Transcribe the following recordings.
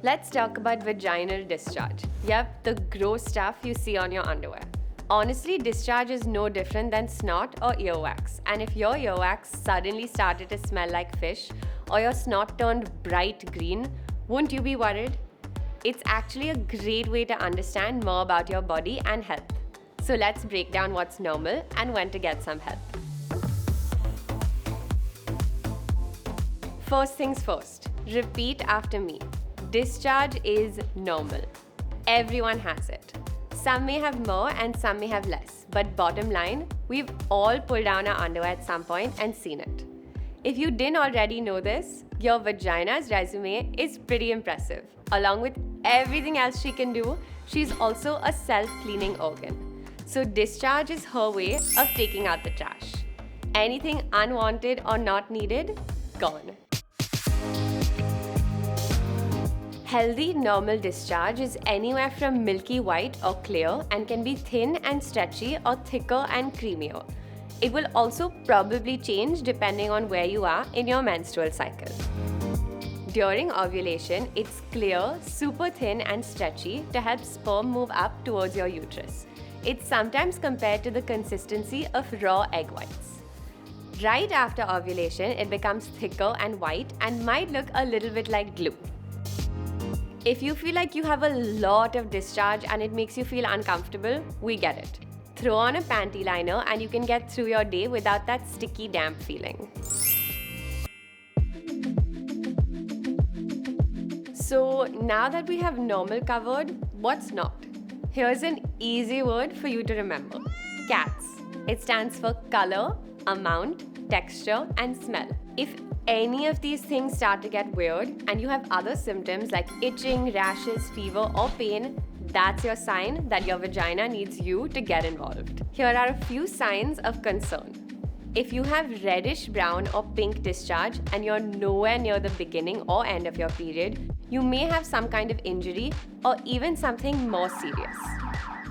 Let's talk about vaginal discharge. Yep, the gross stuff you see on your underwear. Honestly, discharge is no different than snot or earwax. And if your earwax suddenly started to smell like fish or your snot turned bright green, wouldn't you be worried? It's actually a great way to understand more about your body and health. So let's break down what's normal and when to get some help. First things first, repeat after me. Discharge is normal. Everyone has it. Some may have more and some may have less. But bottom line, we've all pulled down our underwear at some point and seen it. If you didn't already know this, your vagina's resume is pretty impressive. Along with everything else she can do, she's also a self-cleaning organ. So discharge is her way of taking out the trash. Anything unwanted or not needed, gone. Healthy, normal discharge is anywhere from milky white or clear and can be thin and stretchy or thicker and creamier. It will also probably change depending on where you are in your menstrual cycle. During ovulation, it's clear, super thin and stretchy to help sperm move up towards your uterus. It's sometimes compared to the consistency of raw egg whites. Right after ovulation, it becomes thicker and white and might look a little bit like glue. If you feel like you have a lot of discharge and it makes you feel uncomfortable, we get it. Throw on a panty liner and you can get through your day without that sticky, damp feeling. So now that we have normal covered, what's not? Here's an easy word for you to remember. CATS. It stands for color, amount, texture, and smell. If any of these things start to get weird and you have other symptoms like itching, rashes, fever, or pain, that's your sign that your vagina needs you to get involved. Here are a few signs of concern. If you have reddish brown or pink discharge and you're nowhere near the beginning or end of your period, you may have some kind of injury or even something more serious.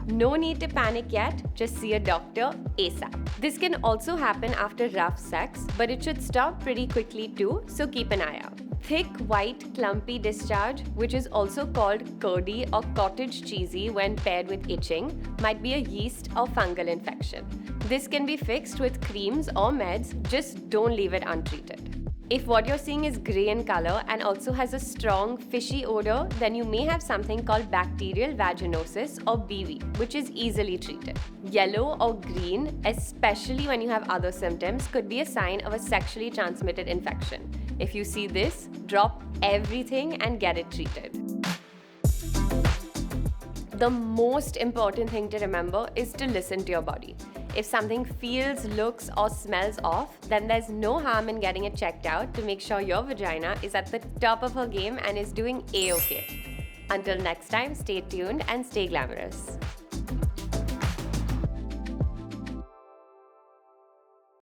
No need to panic yet, just see a doctor ASAP. This can also happen after rough sex, but it should stop pretty quickly too, so keep an eye out. Thick, white, clumpy discharge, which is also called curdy or cottage cheesy when paired with itching, might be a yeast or fungal infection. This can be fixed with creams or meds, just don't leave it untreated. If what you're seeing is grey in color and also has a strong fishy odor, then you may have something called bacterial vaginosis or BV, which is easily treated. Yellow or green, especially when you have other symptoms, could be a sign of a sexually transmitted infection. If you see this, drop everything and get it treated. The most important thing to remember is to listen to your body. If something feels, looks, or smells off, then there's no harm in getting it checked out to make sure your vagina is at the top of her game and is doing A-okay. Until next time, stay tuned and stay glamorous.